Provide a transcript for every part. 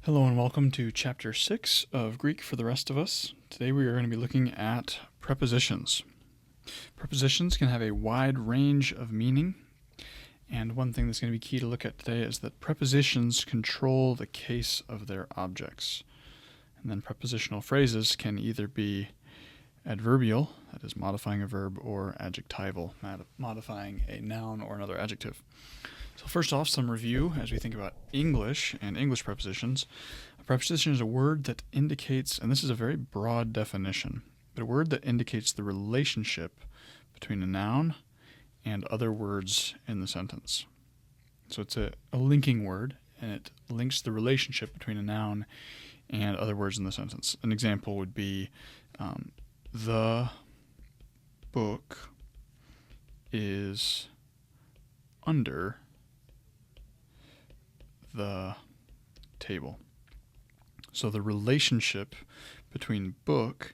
Hello and welcome to Chapter 6 of Greek for the Rest of Us. Today we are going to be looking at prepositions. Prepositions can have a wide range of meaning, and one thing that's going to be key to look at today is that prepositions control the case of their objects. And then prepositional phrases can either be adverbial, that is modifying a verb, or adjectival, modifying a noun or another adjective. So first off, some review as we think about English and English prepositions. A preposition is a word that indicates, and this is a very broad definition, but a word that indicates the relationship between a noun and other words in the sentence. So it's a linking word, and it links the relationship between a noun and other words in the sentence. An example would be the book is under the table. So the relationship between book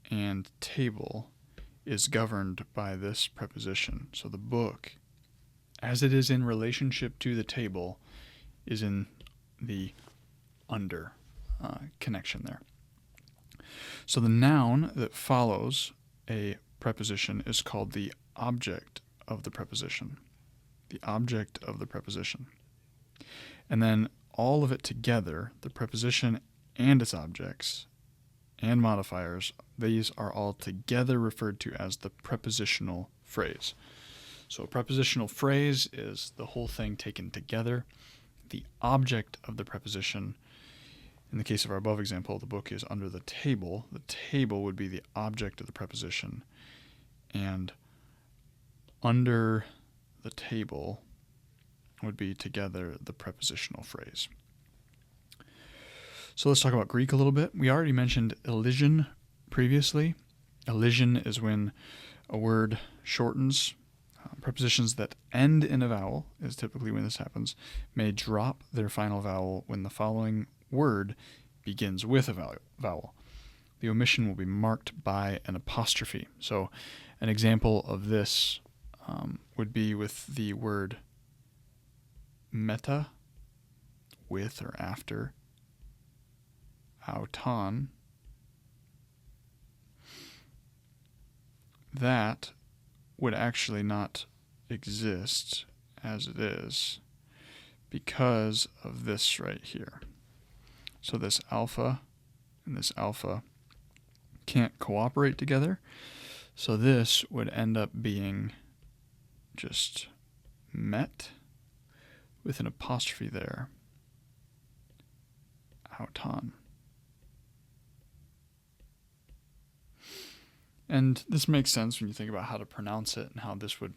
and table is governed by this preposition. So the book, as it is in relationship to the table, is in the under connection there. So the noun that follows a preposition is called the object of the preposition. The object of the preposition. And then all of it together, the preposition and its objects and modifiers, these are all together referred to as the prepositional phrase. So a prepositional phrase is the whole thing taken together. The object of the preposition, in the case of our above example, the book is under the table. The table would be the object of the preposition. And under the table would be together the prepositional phrase. So let's talk about Greek a little bit. We already mentioned elision previously. Elision is when a word shortens. Prepositions that end in a vowel, is typically when this happens, may drop their final vowel when the following word begins with a vowel. The omission will be marked by an apostrophe. So an example of this would be with the word meta, with or after, auton. That would actually not exist as it is because of this right here. So this alpha and this alpha can't cooperate together. So this would end up being just met with an apostrophe there. Auton. And this makes sense when you think about how to pronounce it and how this would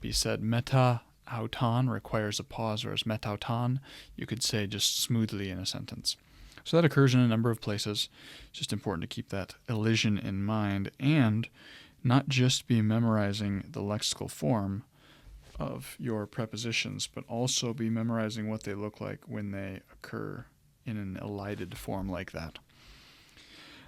be said. Meta auton requires a pause, whereas metauton you could say just smoothly in a sentence. So that occurs in a number of places. It's just important to keep that elision in mind and not just be memorizing the lexical form of your prepositions, but also be memorizing what they look like when they occur in an elided form like that.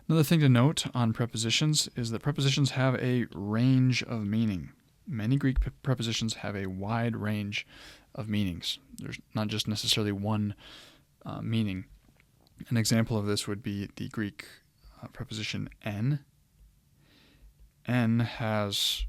Another thing to note on prepositions is that prepositions have a range of meaning. Many Greek prepositions have a wide range of meanings. There's not just necessarily one meaning. An example of this would be the Greek preposition en. En has,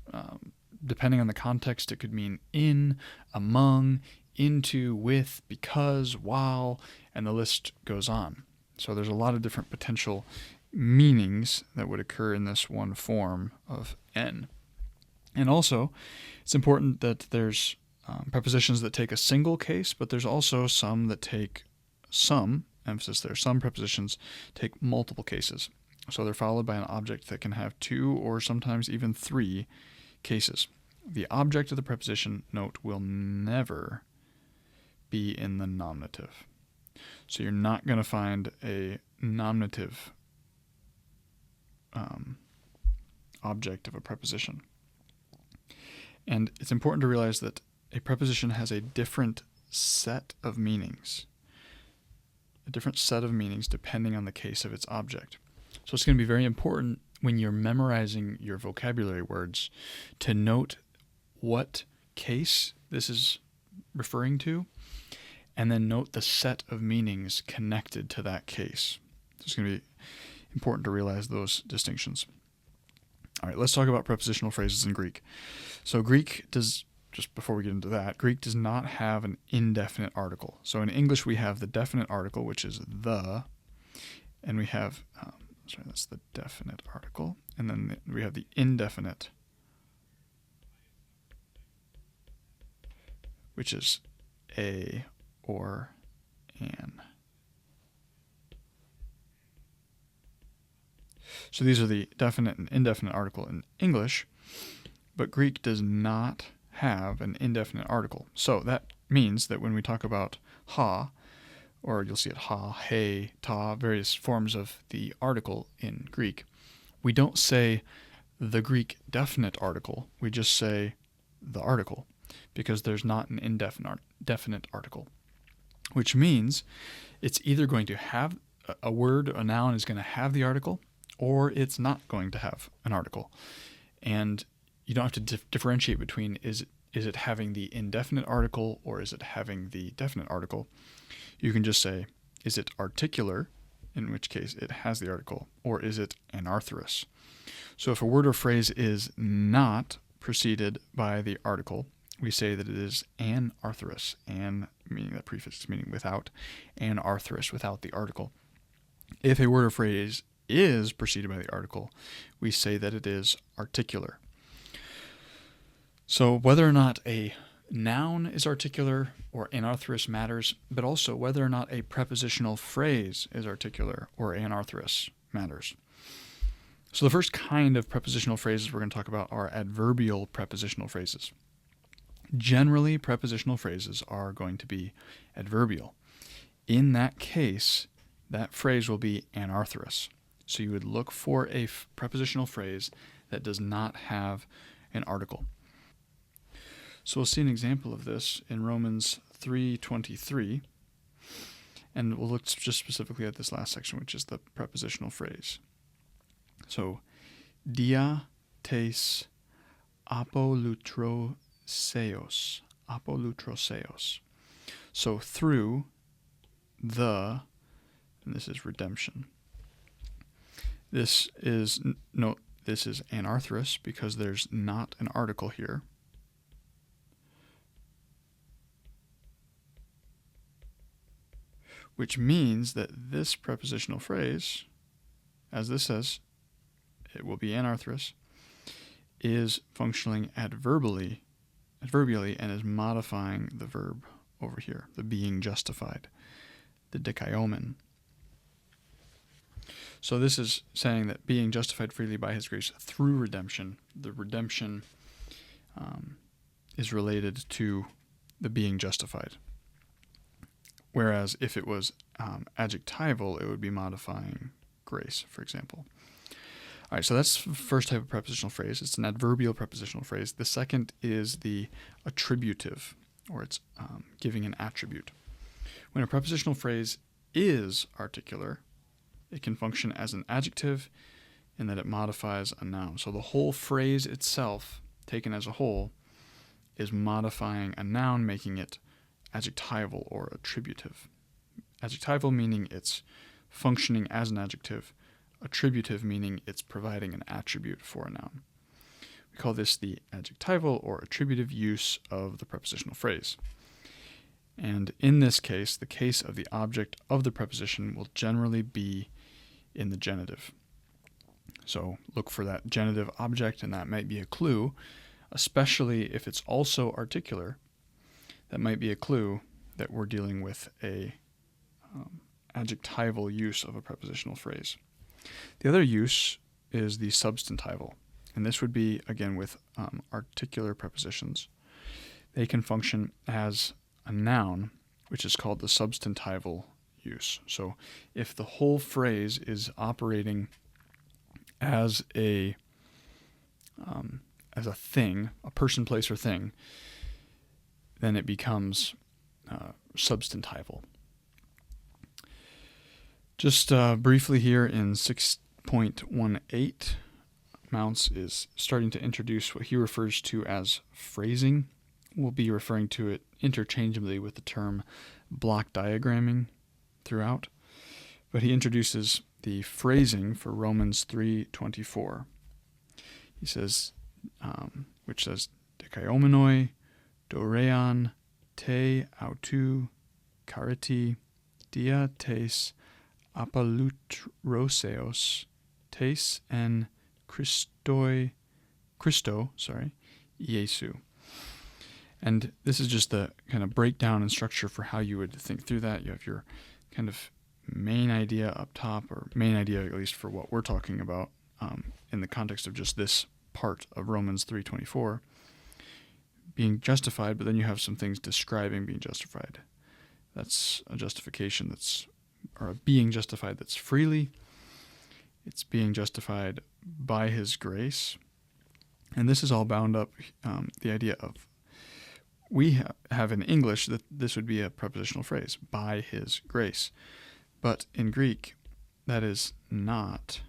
depending on the context, it could mean in, among, into, with, because, while, and the list goes on. So there's a lot of different potential meanings that would occur in this one form of en. And also, it's important that there's prepositions that take a single case, but there's also some that take some, emphasis there, some prepositions take multiple cases. So they're followed by an object that can have two or sometimes even three cases. The object of the preposition, note, will never be in the nominative. So you're not going to find a nominative object of a preposition. And it's important to realize that a preposition has a different set of meanings. A different set of meanings depending on the case of its object. So it's going to be very important when you're memorizing your vocabulary words to note what case this is referring to and then note the set of meanings connected to that case. It's going to be important to realize those distinctions. All right, let's talk about prepositional phrases in Greek. So Greek does, just before we get into that, Greek does not have an indefinite article. So in English we have the definite article, which is the, and we have, that's the definite article, and then we have the indefinite, which is a or an. So these are the definite and indefinite article in English, but Greek does not have an indefinite article. So that means that when we talk about ha, or you'll see it ha, he, ta, various forms of the article in Greek, we don't say the Greek definite article, we just say the article, because there's not an indefinite article, which means it's either going to have a word, a noun is going to have the article, or it's not going to have an article. And you don't have to differentiate between is it having the indefinite article or is it having the definite article. You can just say, is it articular, in which case it has the article, or is it anarthrous? So if a word or phrase is not preceded by the article, we say that it is anarthrous, an meaning that prefix meaning without, anarthrous without the article. If a word or phrase is preceded by the article, we say that it is articular. So whether or not a noun is articular or anarthrous matters, but also whether or not a prepositional phrase is articular or anarthrous matters. So the first kind of prepositional phrases we're going to talk about are adverbial prepositional phrases. Generally, prepositional phrases are going to be adverbial. In that case, that phrase will be anarthrous. So you would look for a prepositional phrase that does not have an article. So we'll see an example of this in Romans 3:23, and we'll look just specifically at this last section, which is the prepositional phrase. So, dia tes apolutroseos. So through the, and this is redemption. This is anarthrous because there's not an article here. Which means that this prepositional phrase, as this says, it will be anarthrous, is functioning adverbially and is modifying the verb over here, the being justified, the dikaiomen. So this is saying that being justified freely by his grace through redemption, the redemption is related to the being justified. Whereas if it was adjectival, it would be modifying grace, for example. All right, so that's the first type of prepositional phrase. It's an adverbial prepositional phrase. The second is the attributive, or it's giving an attribute. When a prepositional phrase is articular, it can function as an adjective in that it modifies a noun. So the whole phrase itself, taken as a whole, is modifying a noun, making it adjectival or attributive. Adjectival meaning it's functioning as an adjective. Attributive meaning it's providing an attribute for a noun. We call this the adjectival or attributive use of the prepositional phrase. And in this case, the case of the object of the preposition will generally be in the genitive. So look for that genitive object, and that might be a clue, especially if it's also articular. That might be a clue that we're dealing with a adjectival use of a prepositional phrase. The other use is the substantival, and this would be, again, with articular prepositions. They can function as a noun, which is called the substantival use. So if the whole phrase is operating as a thing, a person, place, or thing, then it becomes substantival. Just briefly here in 6.18, Mounce is starting to introduce what he refers to as phrasing. We'll be referring to it interchangeably with the term block diagramming throughout, but he introduces the phrasing for Romans 3:24. He says, which says, "Dikaiomenoi, dorean, te autou, kariti, dia tes apalutroseos, tes en Christo, Iesu." And this is just the kind of breakdown and structure for how you would think through that. You have your kind of main idea up top, or main idea at least for what we're talking about in the context of just this part of Romans 3:24, being justified, but then you have some things describing being justified. That's a justification or a being justified that's freely. It's being justified by his grace. And this is all bound up, the idea of, we have in English that this would be a prepositional phrase, by his grace. But in Greek, that is not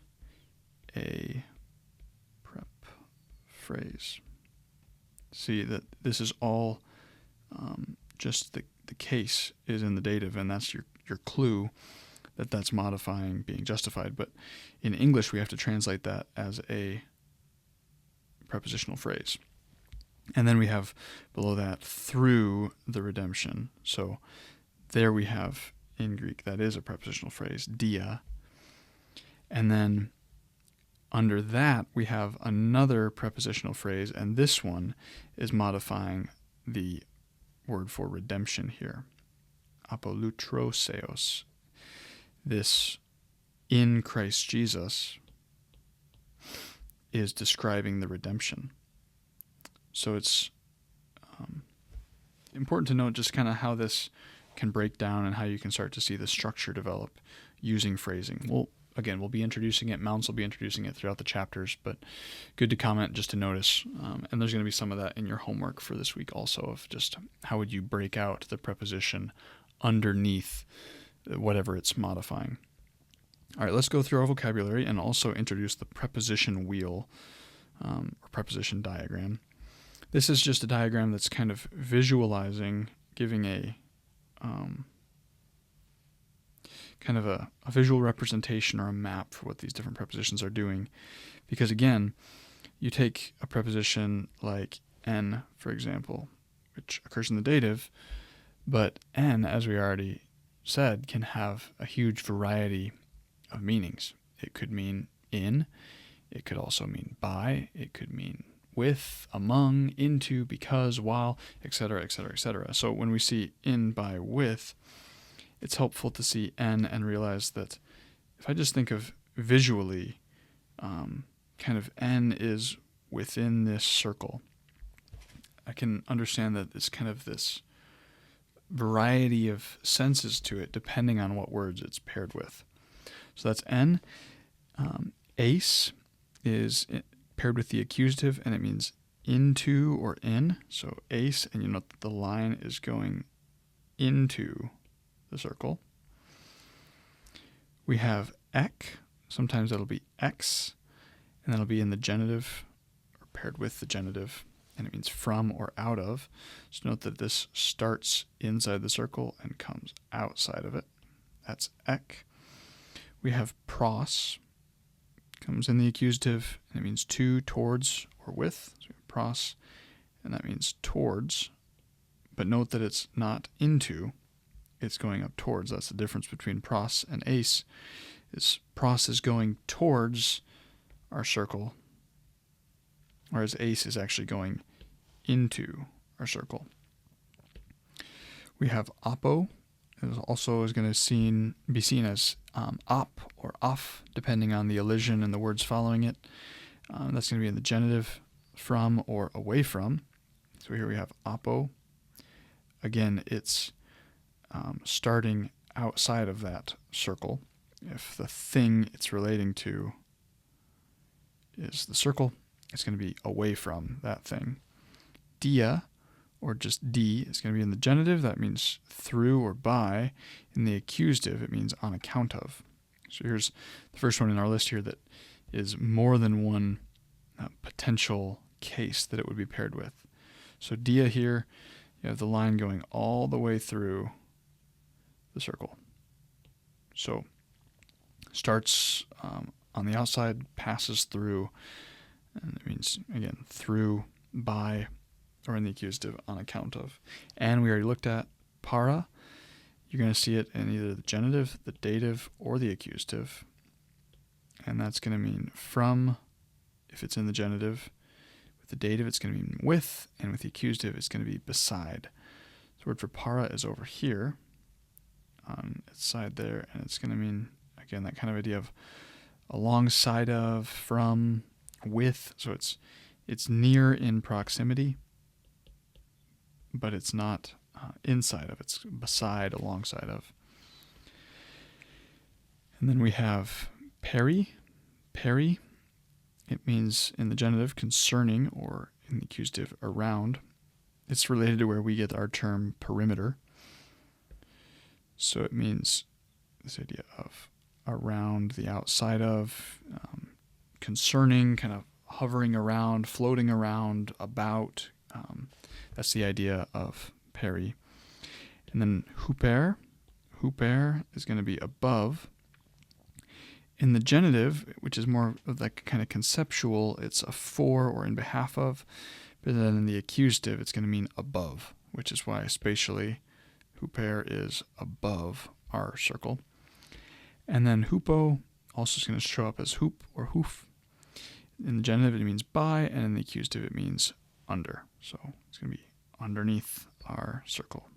a prep phrase. See that this is all just the case is in the dative, and that's your clue that's modifying being justified. But in English, we have to translate that as a prepositional phrase. And then we have below that, through the redemption. So there we have in Greek, that is a prepositional phrase, dia. And then under that, we have another prepositional phrase, and this one is modifying the word for redemption here, apolutroseos. This in Christ Jesus is describing the redemption. So it's important to note just kind of how this can break down and how you can start to see the structure develop using phrasing. We'll be introducing it. Mounts will be introducing it throughout the chapters, but good to comment just to notice. And there's going to be some of that in your homework for this week also, of just how would you break out the preposition underneath whatever it's modifying. All right, let's go through our vocabulary and also introduce the preposition wheel or preposition diagram. This is just a diagram that's kind of visualizing, giving a kind of a visual representation or a map for what these different prepositions are doing. Because again, you take a preposition like en, for example, which occurs in the dative, but en, as we already said, can have a huge variety of meanings. It could mean in, it could also mean by, it could mean with, among, into, because, while, etc., etc., etc. So when we see in, by, with, it's helpful to see en and realize that if I just think of visually, kind of en is within this circle, I can understand that it's kind of this variety of senses to it depending on what words it's paired with. So that's en. Ace is paired with the accusative, and it means into or in. So ace, and you note that the line is going into the circle. We have ek. Sometimes that'll be x, and that'll be in the genitive or paired with the genitive, and it means from or out of. So note that this starts inside the circle and comes outside of it. That's ek. We have pros. Comes in the accusative, and it means to, towards, or with. So we have pros, and that means towards. But note that it's not into, it's going up towards. That's the difference between pros and ace. Pros is going towards our circle, whereas ace is actually going into our circle. We have oppo. It also is going to be seen as op or off, depending on the elision and the words following it. That's going to be in the genitive, from or away from. So here we have oppo. Again, it's starting outside of that circle. If the thing it's relating to is the circle, it's going to be away from that thing. Dia, or just d, is going to be in the genitive. That means through or by. In the accusative, it means on account of. So here's the first one in our list here that is more than one potential case that it would be paired with. So dia here, you have the line going all the way through the circle. So starts on the outside, passes through, and it means, again, through, by, or in the accusative, on account of. And we already looked at para. You're going to see it in either the genitive, the dative, or the accusative. And that's going to mean from, if it's in the genitive. With the dative, it's going to mean with, and with the accusative, it's going to be beside. The word for para is over here on its side there, and it's going to mean, again, that kind of idea of alongside of, from, with. So it's near in proximity, but it's not inside of. It's beside, alongside of. And then we have peri. Peri, it means in the genitive concerning, or in the accusative around. It's related to where we get our term perimeter. So it means this idea of around, the outside of, concerning, kind of hovering around, floating around, about. That's the idea of peri. And then huper. Huper is going to be above. In the genitive, which is more of like kind of conceptual, it's a for or in behalf of. But then in the accusative, it's going to mean above, which is why spatially huper is above our circle. And then hupo also is going to show up as hoop or hoof. In the genitive, it means by, and in the accusative, it means under. So it's going to be underneath our circle.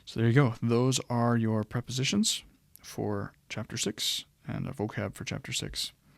So there you go. Those are your prepositions for Chapter 6 and a vocab for Chapter 6.